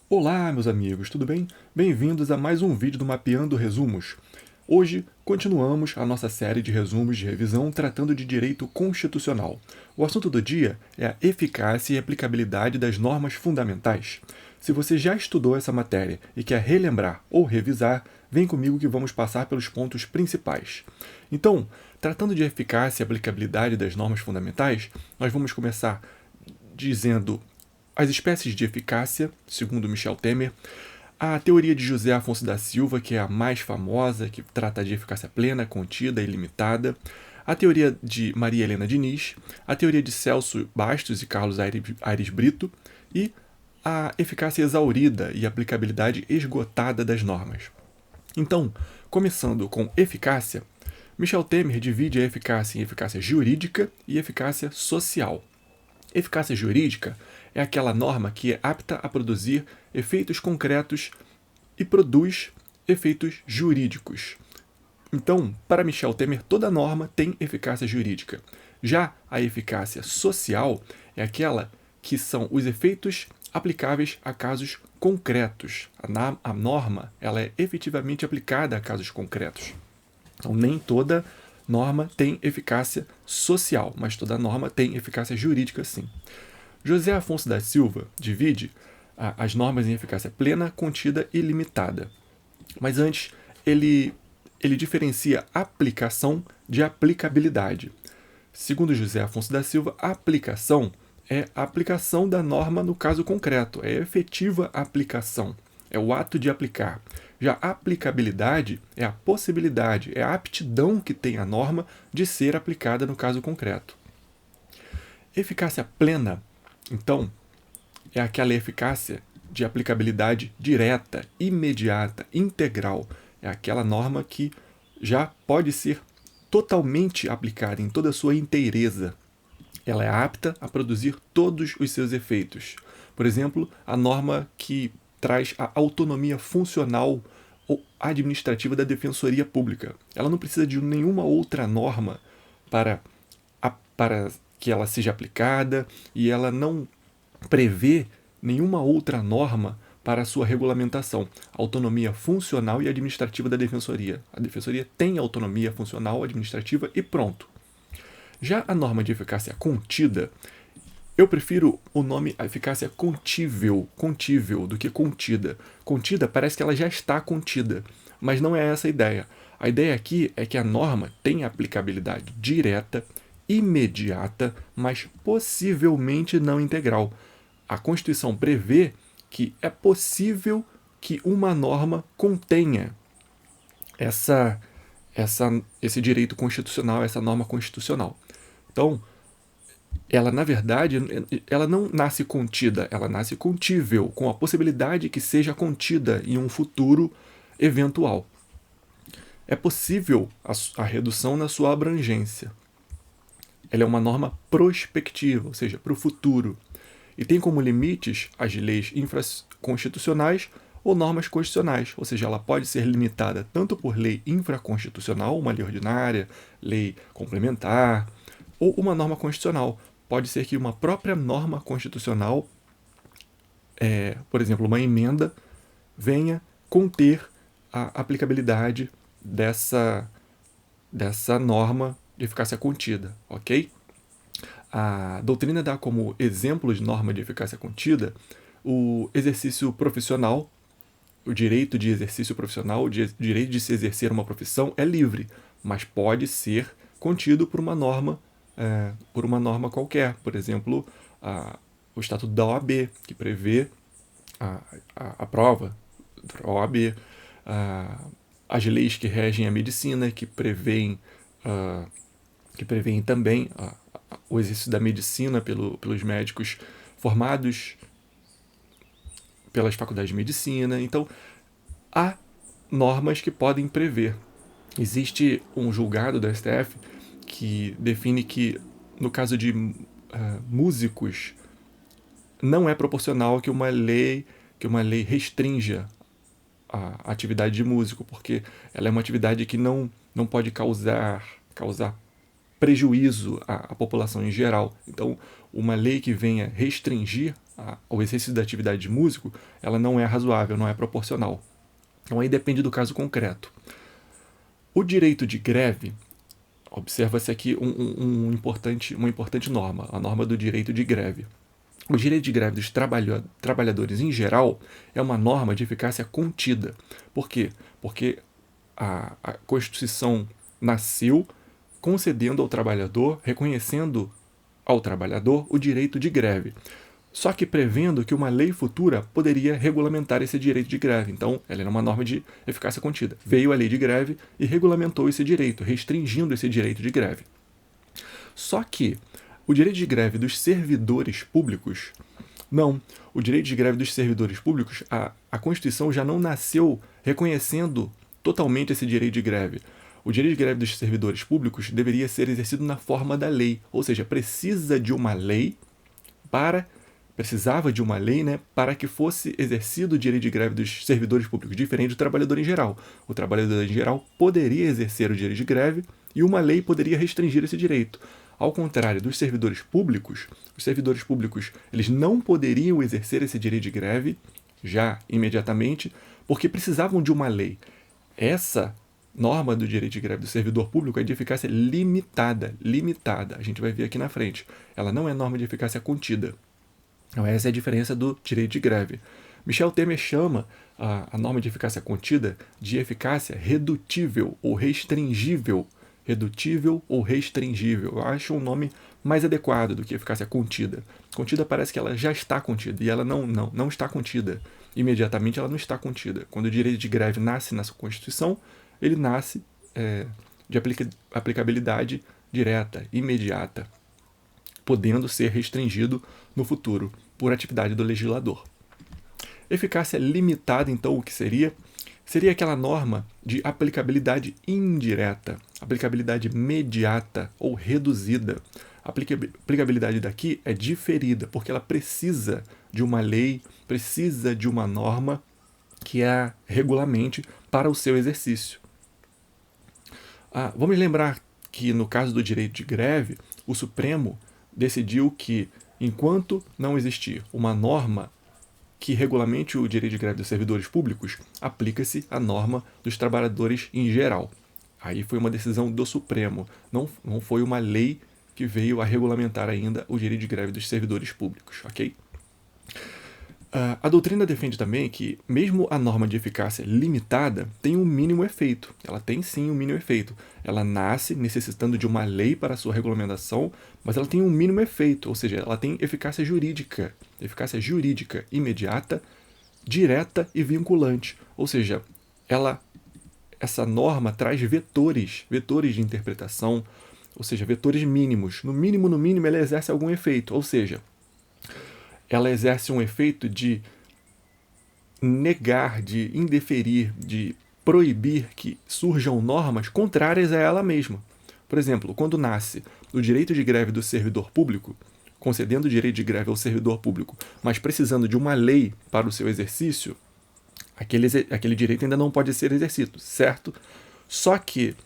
Olá, meus amigos, tudo bem? Bem-vindos a mais um vídeo do Mapeando Resumos. Hoje, continuamos a nossa série de resumos de revisão tratando de direito constitucional. O assunto do dia é a eficácia e aplicabilidade das normas fundamentais. Se você já estudou essa matéria e quer relembrar ou revisar, vem comigo que vamos passar pelos pontos principais. Então, tratando de eficácia e aplicabilidade das normas fundamentais, nós vamos começar dizendo as espécies de eficácia, segundo Michel Temer, a teoria de José Afonso da Silva, que é a mais famosa, que trata de eficácia plena, contida e limitada, a teoria de Maria Helena Diniz, a teoria de Celso Bastos e Carlos Aires Brito e a eficácia exaurida e aplicabilidade esgotada das normas. Então, começando com eficácia, Michel Temer divide a eficácia em eficácia jurídica e eficácia social. Eficácia jurídica é aquela norma que é apta a produzir efeitos concretos e produz efeitos jurídicos. Então, para Michel Temer, toda norma tem eficácia jurídica. Já a eficácia social é aquela que são os efeitos aplicáveis a casos concretos. A norma ela é efetivamente aplicada a casos concretos. Então, nem toda norma tem eficácia social, mas toda norma tem eficácia jurídica, sim. José Afonso da Silva divide as normas em eficácia plena, contida e limitada. Mas antes, ele diferencia aplicação de aplicabilidade. Segundo José Afonso da Silva, a aplicação é a aplicação da norma no caso concreto, é a efetiva aplicação, é o ato de aplicar. Já a aplicabilidade é a possibilidade, é a aptidão que tem a norma de ser aplicada no caso concreto. Eficácia plena, então, é aquela eficácia de aplicabilidade direta, imediata, integral. É aquela norma que já pode ser totalmente aplicada em toda a sua inteireza. Ela é apta a produzir todos os seus efeitos. Por exemplo, a norma que traz a autonomia funcional ou administrativa da Defensoria Pública. Ela não precisa de nenhuma outra norma para que ela seja aplicada e ela não prevê nenhuma outra norma para a sua regulamentação. Autonomia funcional e administrativa da Defensoria. A Defensoria tem autonomia funcional, administrativa e pronto. Já a norma de eficácia contida, eu prefiro o nome eficácia contível do que contida. Contida parece que ela já está contida, mas não é essa a ideia. A ideia aqui é que a norma tem aplicabilidade direta, imediata, mas possivelmente não integral. A Constituição prevê que é possível que uma norma contenha esse direito constitucional, essa norma constitucional. Então, ela, na verdade, ela não nasce contida, ela nasce contível, com a possibilidade que seja contida em um futuro eventual. É possível a redução na sua abrangência. Ela é uma norma prospectiva, ou seja, para o futuro, e tem como limites as leis infraconstitucionais ou normas constitucionais, ou seja, ela pode ser limitada tanto por lei infraconstitucional, uma lei ordinária, lei complementar, ou uma norma constitucional. Pode ser que uma própria norma constitucional, por exemplo, uma emenda, venha conter a aplicabilidade dessa norma de eficácia contida, ok? A doutrina dá como exemplo de norma de eficácia contida o exercício profissional, o direito de exercício profissional, o direito de se exercer uma profissão é livre, mas pode ser contido por uma norma qualquer. Por exemplo, o Estatuto da OAB, que prevê a prova da OAB, as leis que regem a medicina, que prevêem também o exercício da medicina pelos médicos formados pelas faculdades de medicina. Então, há normas que podem prever. Existe um julgado da STF que define que, no caso de músicos, não é proporcional que uma lei restrinja a atividade de músico, porque ela é uma atividade que não pode causar prejuízo à população em geral. Então, uma lei que venha restringir o exercício da atividade de músico, ela não é razoável, não é proporcional. Então aí depende do caso concreto. O direito de greve, observa-se aqui uma importante norma, a norma do direito de greve. O direito de greve dos trabalhadores em geral é uma norma de eficácia contida. Por quê? Porque a Constituição nasceu concedendo ao trabalhador, reconhecendo ao trabalhador o direito de greve. Só que prevendo que uma lei futura poderia regulamentar esse direito de greve. Então, ela era uma norma de eficácia contida. Veio a lei de greve e regulamentou esse direito, restringindo esse direito de greve. Só que o direito de greve dos servidores públicos, não. O direito de greve dos servidores públicos, a Constituição já não nasceu reconhecendo totalmente esse direito de greve. O direito de greve dos servidores públicos deveria ser exercido na forma da lei, ou seja, precisava de uma lei, né, para que fosse exercido o direito de greve dos servidores públicos, diferente do trabalhador em geral. O trabalhador em geral poderia exercer o direito de greve e uma lei poderia restringir esse direito. Ao contrário dos servidores públicos, os servidores públicos eles não poderiam exercer esse direito de greve já imediatamente, porque precisavam de uma lei. Essa norma do direito de greve do servidor público é de eficácia limitada. A gente vai ver aqui na frente. Ela não é norma de eficácia contida. Então, essa é a diferença do direito de greve. Michel Temer chama a norma de eficácia contida de eficácia redutível ou restringível. Redutível ou restringível. Eu acho um nome mais adequado do que eficácia contida. Contida parece que ela já está contida, e ela não está contida. Imediatamente ela não está contida. Quando o direito de greve nasce na Constituição, ele nasce de aplicabilidade direta, imediata, podendo ser restringido no futuro por atividade do legislador. Eficácia limitada, então, o que seria? Seria aquela norma de aplicabilidade indireta, aplicabilidade mediata ou reduzida. A aplicabilidade daqui é diferida, porque ela precisa de uma lei, precisa de uma norma que a regulamente para o seu exercício. Vamos lembrar que, no caso do direito de greve, o Supremo decidiu que, enquanto não existir uma norma que regulamente o direito de greve dos servidores públicos, aplica-se a norma dos trabalhadores em geral. Aí foi uma decisão do Supremo, não foi uma lei que veio a regulamentar ainda o direito de greve dos servidores públicos, ok? A doutrina defende também que, mesmo a norma de eficácia limitada, tem um mínimo efeito. Ela tem sim um mínimo efeito. Ela nasce necessitando de uma lei para sua regulamentação, mas ela tem um mínimo efeito, ou seja, ela tem eficácia jurídica imediata, direta e vinculante. Ou seja, essa norma traz vetores de interpretação, ou seja, vetores mínimos. No mínimo, ela exerce algum efeito, ou seja, ela exerce um efeito de negar, de indeferir, de proibir que surjam normas contrárias a ela mesma. Por exemplo, quando nasce o direito de greve do servidor público, concedendo o direito de greve ao servidor público, mas precisando de uma lei para o seu exercício, aquele direito ainda não pode ser exercido, certo? Só que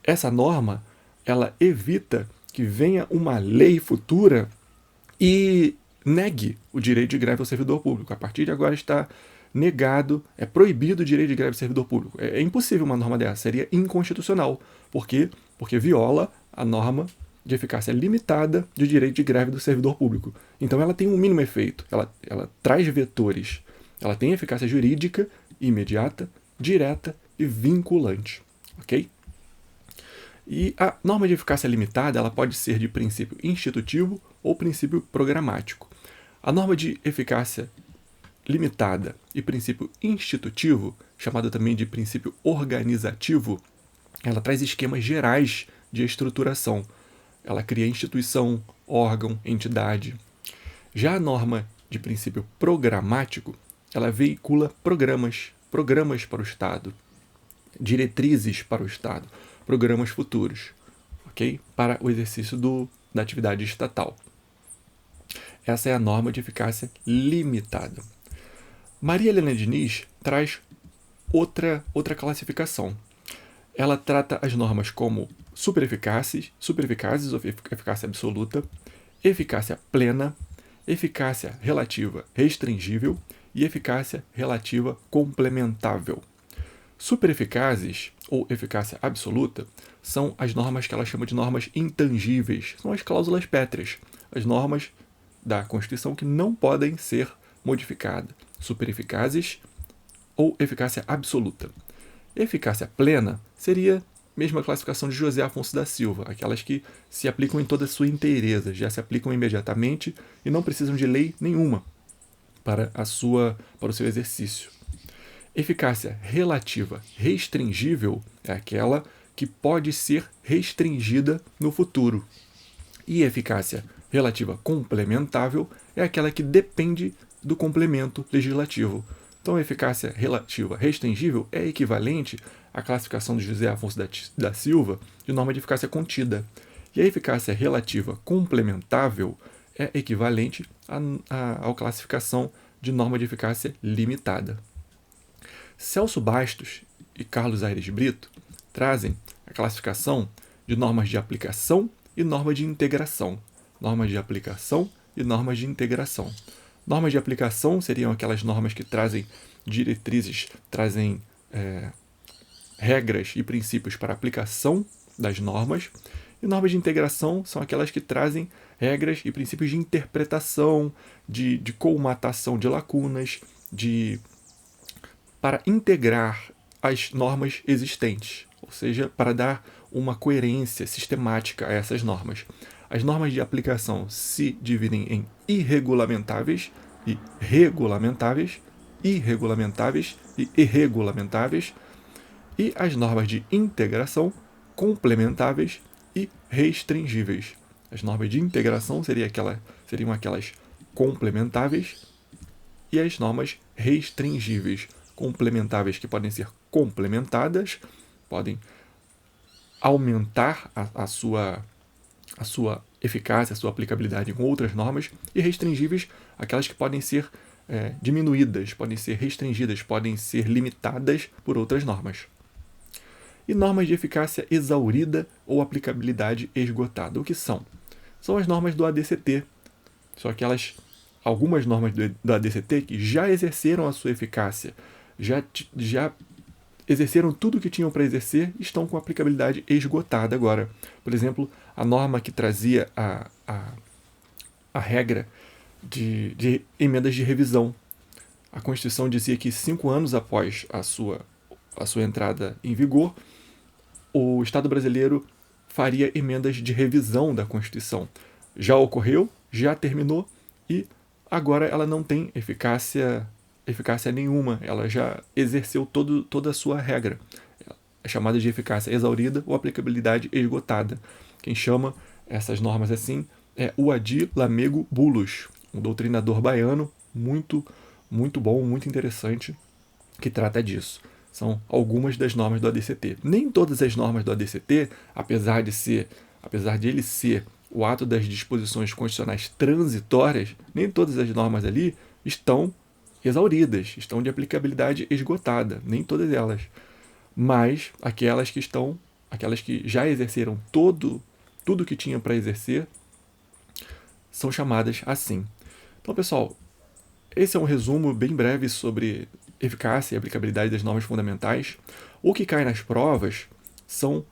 essa norma, ela evita que venha uma lei futura e negue o direito de greve ao servidor público. A partir de agora está negado, é proibido o direito de greve ao servidor público. É impossível uma norma dessa, seria inconstitucional. Por quê? Porque viola a norma de eficácia limitada do direito de greve do servidor público. Então ela tem um mínimo efeito, ela traz vetores, ela tem eficácia jurídica imediata, direta e vinculante. Ok? E a norma de eficácia limitada ela pode ser de princípio institutivo ou princípio programático. A norma de eficácia limitada e princípio institutivo, chamado também de princípio organizativo, ela traz esquemas gerais de estruturação. Ela cria instituição, órgão, entidade. Já a norma de princípio programático, ela veicula programas para o Estado, diretrizes para o Estado, programas futuros, ok? Para o exercício da atividade estatal. Essa é a norma de eficácia limitada. Maria Helena Diniz traz outra classificação. Ela trata as normas como supereficazes ou eficácia absoluta, eficácia plena eficácia relativa restringível e eficácia relativa complementável. Supereficazes, ou eficácia absoluta, são as normas que ela chama de normas intangíveis, são as cláusulas pétreas, as normas da Constituição que não podem ser modificadas. Supereficazes ou eficácia absoluta. Eficácia plena seria mesma classificação de José Afonso da Silva, aquelas que se aplicam em toda a sua inteireza, já se aplicam imediatamente e não precisam de lei nenhuma para o seu exercício. Eficácia relativa restringível é aquela que pode ser restringida no futuro. E eficácia relativa complementável é aquela que depende do complemento legislativo. Então, a eficácia relativa restringível é equivalente à classificação de José Afonso da Silva de norma de eficácia contida. E a eficácia relativa complementável é equivalente à classificação de norma de eficácia limitada. Celso Bastos e Carlos Aires Brito trazem a classificação de normas de aplicação e normas de integração. Normas de aplicação e normas de integração. Normas de aplicação seriam aquelas normas que trazem diretrizes, trazem regras e princípios para a aplicação das normas. E normas de integração são aquelas que trazem regras e princípios de interpretação, de colmatação de lacunas, para integrar as normas existentes, ou seja, para dar uma coerência sistemática a essas normas. As normas de aplicação se dividem em irregulamentáveis e regulamentáveis, irregulamentáveis e irregulamentáveis, e as normas de integração complementáveis e restringíveis. As normas de integração seriam aquelas complementáveis e as normas restringíveis. Complementáveis que podem ser complementadas, podem aumentar a sua eficácia, a sua aplicabilidade com outras normas, e restringíveis, aquelas que podem ser diminuídas, podem ser restringidas, podem ser limitadas por outras normas. E normas de eficácia exaurida ou aplicabilidade esgotada. O que são? São as normas do ADCT. São algumas normas do ADCT que já exerceram a sua eficácia, já exerceram tudo o que tinham para exercer e estão com a aplicabilidade esgotada agora. Por exemplo, a norma que trazia a regra de emendas de revisão. A Constituição dizia que 5 anos após a sua entrada em vigor, o Estado brasileiro faria emendas de revisão da Constituição. Já ocorreu, já terminou e agora ela não tem eficácia nenhuma, ela já exerceu toda a sua regra. É chamada de eficácia exaurida ou aplicabilidade esgotada. Quem chama essas normas assim é o Adir Lamego Bullos, um doutrinador baiano muito, muito bom, muito interessante, que trata disso. São algumas das normas do ADCT. Nem todas as normas do ADCT, apesar de ele ser o ato das disposições constitucionais transitórias, nem todas as normas ali estão exauridas, estão de aplicabilidade esgotada, nem todas elas. Mas aquelas que já exerceram tudo que tinha para exercer, são chamadas assim. Então, pessoal, esse é um resumo bem breve sobre eficácia e aplicabilidade das normas fundamentais. O que cai nas provas são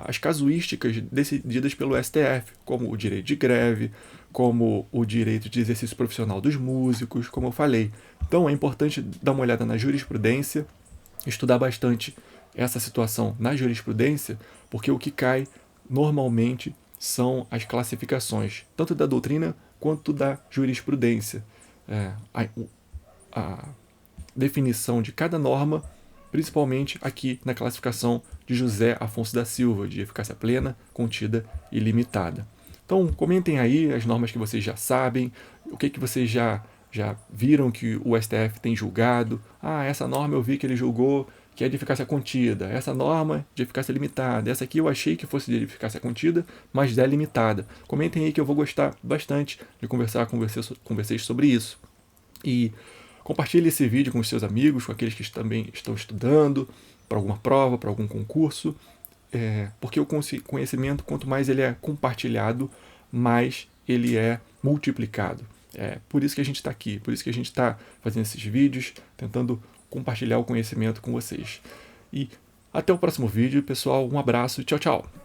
as casuísticas decididas pelo STF, como o direito de greve, como o direito de exercício profissional dos músicos, como eu falei. Então é importante dar uma olhada na jurisprudência, estudar bastante essa situação na jurisprudência, porque o que cai normalmente são as classificações, tanto da doutrina quanto da jurisprudência. A definição de cada norma, principalmente aqui na classificação de José Afonso da Silva, de eficácia plena, contida e limitada. Então, comentem aí as normas que vocês já sabem, o que vocês já viram que o STF tem julgado. Essa norma eu vi que ele julgou que é de eficácia contida, essa norma de eficácia limitada, essa aqui eu achei que fosse de eficácia contida, mas é limitada. Comentem aí que eu vou gostar bastante de conversar com vocês sobre isso. E compartilhe esse vídeo com os seus amigos, com aqueles que também estão estudando para alguma prova, para algum concurso, porque o conhecimento, quanto mais ele é compartilhado, mais ele é multiplicado. É por isso que a gente está aqui, por isso que a gente está fazendo esses vídeos, tentando compartilhar o conhecimento com vocês. E até o próximo vídeo, pessoal. Um abraço, tchau, tchau!